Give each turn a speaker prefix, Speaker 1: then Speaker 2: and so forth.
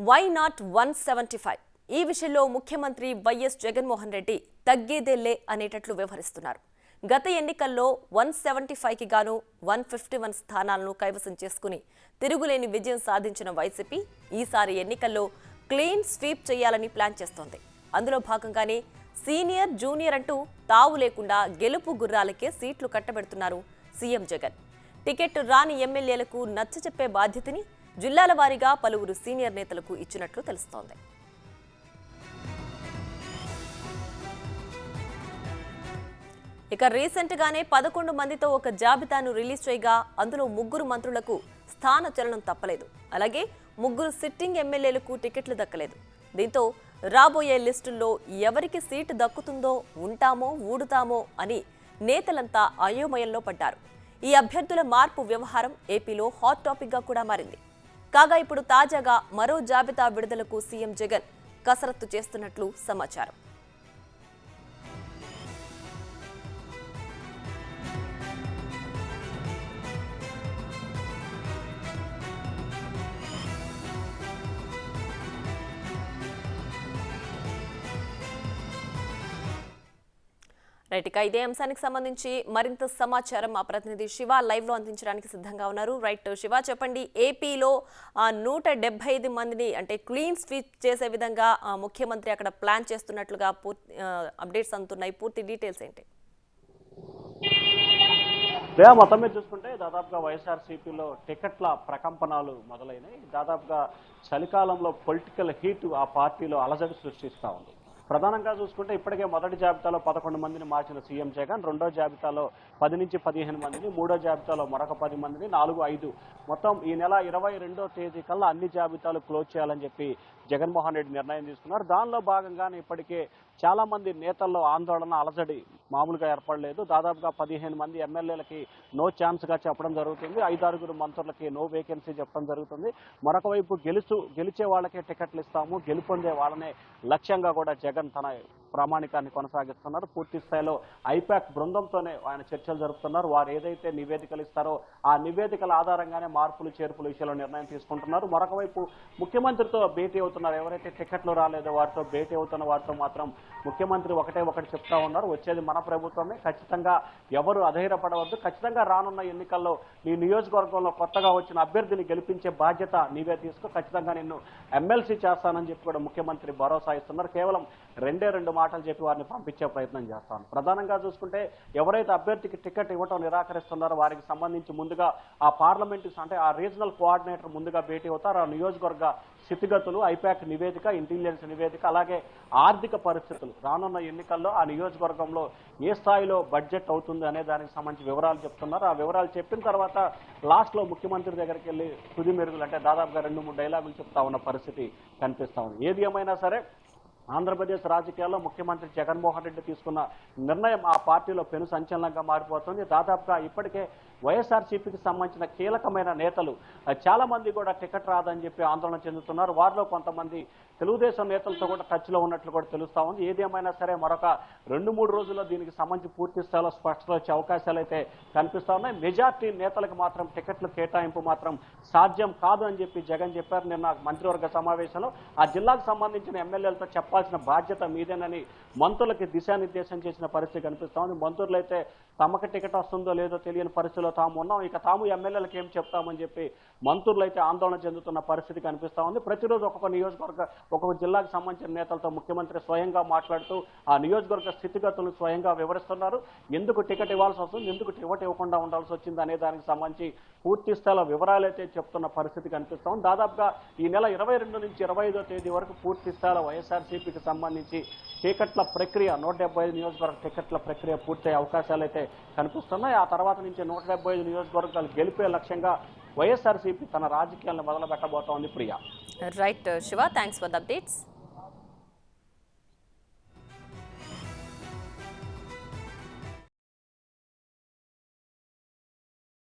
Speaker 1: Why not 175 ఈ విషయంలో ముఖ్యమంత్రి వైఎస్ జగన్మోహన్ రెడ్డి తగ్గేదేలే అనేటట్లు వ్యవహరిస్తున్నారు. గత ఎన్నికల్లో 175కి గాను 151 స్థానాలను కైవసం చేసుకుని తిరుగులేని విజయం సాధించిన వైసీపీ ఈసారి ఎన్నికల్లో క్లీన్ స్వీప్ చేయాలని ప్లాన్ చేస్తోంది. అందులో భాగంగానే సీనియర్ జూనియర్ అంటూ తావు లేకుండా గెలుపు గుర్రాలకే సీట్లు కట్టబెడుతున్నారు సీఎం జగన్. టికెట్ రాని ఎమ్మెల్యేలకు నచ్చచెప్పే బాధ్యతని జిల్లాల వారీగా పలువురు సీనియర్ నేతలకు ఇచ్చినట్లు తెలుస్తోంది. ఇక రీసెంట్ గానే 11 మందితో ఒక జాబితాను రిలీజ్ చేయగా అందులో 3 మంత్రులకు స్థాన చలనం తప్పలేదు. అలాగే 3 సిట్టింగ్ ఎమ్మెల్యేలకు టికెట్లు దక్కలేదు. దీంతో రాబోయే లిస్టుల్లో ఎవరికి సీటు దక్కుతుందో ఉంటామో ఊడుతామో అని నేతలంతా అయోమయంలో పడ్డారు. ఈ అభ్యర్థుల మార్పు వ్యవహారం ఏపీలో హాట్ టాపిక్ గా కూడా మారింది. కాగా ఇప్పుడు తాజాగా మరో జాబితా విడుదలకు సీఎం జగన్ కసరత్తు చేస్తున్నట్లు సమాచారం. రైట్, ఇక ఇదే అంశానికి సంబంధించి మరింత సమాచారం మా ప్రతినిధి శివ లైవ్ లో అందించడానికి సిద్ధంగా ఉన్నారు. రైట్ శివ, చెప్పండి, ఏపీలో 175 మందిని అంటే క్లీన్ స్వీప్ చేసే విధంగా ముఖ్యమంత్రి అక్కడ ప్లాన్ చేస్తున్నట్లుగా అప్డేట్స్ అందుతున్నాయి. పూర్తి డీటెయిల్స్ ఏంటి?
Speaker 2: మొత్తం మీద చూసుకుంటే దాదాపుగా వైఎస్ఆర్సీపీలో టికెట్ల ప్రకంపనలు మొదలైనవి. దాదాపుగా చలికాలంలో పొలిటికల్ హీట్ ఆ పార్టీలో అలజడి సృష్టిస్తూ ఉంది. ప్రధానంగా చూసుకుంటే ఇప్పటికే మొదటి జాబితాలో 11 మందిని మార్చిన సీఎం జగన్, రెండో జాబితాలో 10 నుంచి 15 మందిని, మూడో జాబితాలో మరొక 10 మందిని, 4, 5 మొత్తం ఈ నెల 22వ తేదీ కల్లా అన్ని జాబితాలు క్లోజ్ చేయాలని చెప్పి జగన్మోహన్ రెడ్డి నిర్ణయం తీసుకున్నారు. దానిలో భాగంగానే ఇప్పటికే చాలా మంది నేతల్లో ఆందోళన, అలజడి మామూలుగా ఏర్పడలేదు. దాదాపుగా 15 మంది ఎమ్మెల్యేలకి నో ఛాన్స్ గా చెప్పడం జరుగుతుంది. 5-6 మంత్రులకి నో వేకెన్సీ చెప్పడం జరుగుతుంది. మరొక వైపు గెలిచే వాళ్ళకే టికెట్లు ఇస్తాము, గెలుపొందే వాళ్ళనే లక్ష్యంగా కూడా జగన్ తన ప్రామాణికాన్ని కొనసాగిస్తున్నారు. పూర్తి స్థాయిలో ఐపాక్ బృందంతోనే ఆయన చర్చలు జరుపుతున్నారు. వారు ఏదైతే నివేదికలు ఇస్తారో ఆ నివేదికల ఆధారంగానే మార్పులు చేర్పుల విషయంలో నిర్ణయం తీసుకుంటున్నారు. మరొక వైపు ముఖ్యమంత్రితో భేటీ అవుతున్నారు. ఎవరైతే టికెట్లు రాలేదో వారితో భేటీ అవుతున్న వారితో మాత్రం ముఖ్యమంత్రి ఒకటి చెప్తా ఉన్నారు. వచ్చేది మన ప్రభుత్వమే, ఖచ్చితంగా ఎవరు అధైర్యపడవద్దు, ఖచ్చితంగా రానున్న ఎన్నికల్లో నీ నియోజకవర్గంలో కొత్తగా వచ్చిన అభ్యర్థిని గెలిపించే బాధ్యత నీవే తీసుకో, ఖచ్చితంగా నిన్ను ఎమ్మెల్సీ చేస్తానని చెప్పి కూడా ముఖ్యమంత్రి భరోసా ఇస్తున్నారు. కేవలం 2 మాటలు చెప్పి వారిని పంపించే ప్రయత్నం చేస్తాను. ప్రధానంగా చూసుకుంటే ఎవరైతే అభ్యర్థికి టికెట్ ఇవ్వటం నిరాకరిస్తున్నారో వారికి సంబంధించి ముందుగా ఆ పార్లమెంట్ అంటే ఆ రీజనల్ కోఆర్డినేటర్ ముందుగా భేటీ అవుతారు. ఆ నియోజకవర్గ స్థితిగతులు, ఐపాక్ నివేదిక, ఇంటెలిజెన్స్ నివేదిక, అలాగే ఆర్థిక పరిస్థితులు, రానున్న ఎన్నికల్లో ఆ నియోజకవర్గంలో ఏ స్థాయిలో బడ్జెట్ అవుతుంది అనే దానికి సంబంధించి వివరాలు చెప్తున్నారు. ఆ వివరాలు చెప్పిన తర్వాత లాస్ట్ లో ముఖ్యమంత్రి దగ్గరికి వెళ్ళి తుది మెరుగులు అంటే దాదాపుగా 2-3 డైలాగులు చెప్తా ఉన్న పరిస్థితి కనిపిస్తా ఉంది. ఏది ఏమైనా సరే ఆంధ్రప్రదేశ్ రాజకీయాల్లో ముఖ్యమంత్రి జగన్మోహన్ రెడ్డి తీసుకున్న నిర్ణయం ఆ పార్టీలో పెను సంచలనంగా మారిపోతుంది. దాదాపుగా ఇప్పటికే వైఎస్ఆర్సీపీకి సంబంధించిన కీలకమైన నేతలు చాలా మంది కూడా టికెట్ రాదని చెప్పి ఆందోళన చెందుతున్నారు. వారిలో కొంతమంది తెలుగుదేశం నేతలతో కూడా టచ్లో ఉన్నట్లు కూడా తెలుస్తా ఉంది. ఏదేమైనా సరే మరొక 2-3 రోజుల్లో దీనికి సంబంధించి పూర్తి స్థాయిలో స్పష్టత వచ్చే అవకాశాలు అయితే కనిపిస్తా ఉన్నాయి. మెజార్టీ నేతలకు మాత్రం టికెట్ల కేటాయింపు మాత్రం సాధ్యం కాదు అని చెప్పి జగన్ చెప్పారు. నిన్న మంత్రివర్గ సమావేశంలో ఆ జిల్లాకు సంబంధించిన ఎమ్మెల్యేలతో చెప్పాల్సిన బాధ్యత మీదేనని మంత్రులకి దిశానిర్దేశం చేసిన పరిస్థితి కనిపిస్తా ఉంది. మంత్రులు అయితే తమకు టికెట్ వస్తుందో లేదో తెలియని పరిస్థితిలో తాము ఉన్నాం, ఇక తాము ఎమ్మెల్యేలకు ఏం చెప్తామని చెప్పి మంత్రులు అయితే ఆందోళన చెందుతున్న పరిస్థితి కనిపిస్తా ఉంది. ప్రతిరోజు ఒక్కొక్క జిల్లాకు సంబంధించిన నేతలతో ముఖ్యమంత్రి స్వయంగా మాట్లాడుతూ ఆ నియోజకవర్గ స్థితిగతులను స్వయంగా వివరిస్తున్నారు. ఎందుకు టికెట్ ఇవ్వాల్సి వస్తుంది, ఎందుకు టికెట్ ఇవ్వకుండా ఉండాల్సి వచ్చింది అనే దానికి సంబంధించి పూర్తి స్థాయిలో వివరాలు అయితే చెప్తున్న పరిస్థితి కనిపిస్తా ఉంది. దాదాపుగా ఈ నెల 22 నుంచి 25వ తేదీ వరకు పూర్తి స్థాయిలో వైఎస్ఆర్సీపీకి సంబంధించి టికెట్ల ప్రక్రియ 175 నియోజకవర్గ టికెట్ల ప్రక్రియ పూర్తయ్యే అవకాశాలు అయితే కనిపిస్తున్నాయి. ఆ తర్వాత నుంచి 175 నియోజకవర్గాలు గెలిపే లక్ష్యంగా వైఎస్ఆర్సీపీ తన రాజకీయాలను మొదలు పెట్టబోతోంది. Priya.
Speaker 1: Right Shiva, thanks for the updates.